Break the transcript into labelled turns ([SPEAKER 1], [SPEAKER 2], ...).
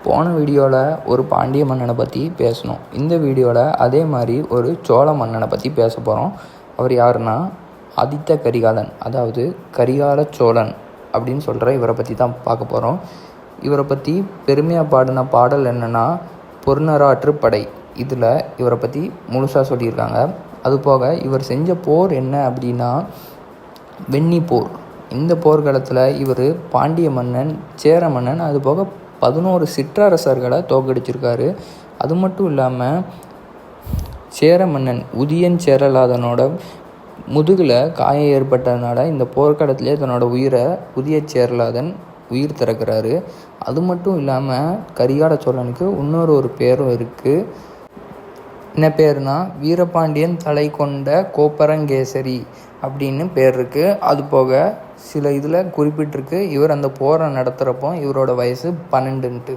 [SPEAKER 1] போன வீடியோவில் ஒரு பாண்டிய மன்னனை பற்றி பேசணும். இந்த வீடியோவில் அதே மாதிரி ஒரு சோழ மன்னனை பற்றி பேச போகிறோம். அவர் யாருன்னா ஆதித்த கரிகாலன், அதாவது கரிகால சோழன் அப்படின்னு சொல்கிற இவரை பற்றி தான் பார்க்க போகிறோம். இவரை பற்றி பெருமையாக பாடின பாடல் என்னென்னா பொருநராற்று படை. இதில் இவரை பற்றி முழுசாக சொல்லியிருக்காங்க. அதுபோக இவர் செஞ்ச போர் என்ன அப்படின்னா வெண்ணி போர். இந்த போர்க்களத்தில் இவர் பாண்டிய மன்னன், சேர மன்னன், அதுபோக 11 சிற்றரசர்களை தோற்கடிச்சிருக்காரு. அது மட்டும் இல்லாமல் சேர மன்னன் உதியன் சேரலாதனோட முதுகில் காயம் ஏற்பட்டதுனால இந்த போர்க்களத்திலே தன்னோட உயிரை உதிய சேரலாதன் உயிர் திறக்கிறாரு. அது மட்டும் இல்லாமல் கரிகால சோழனுக்கு இன்னொரு பேரும் இருக்குது. என்ன பேருனா வீரபாண்டியன் தலை கொண்ட கோப்பரங்கேசரி அப்படின்னு பேர் இருக்குது. அது போக சில இதில் குறிப்பிட்டிருக்கு இவர் அந்த போரை நடத்துகிறப்போ இவரோட வயசு 12.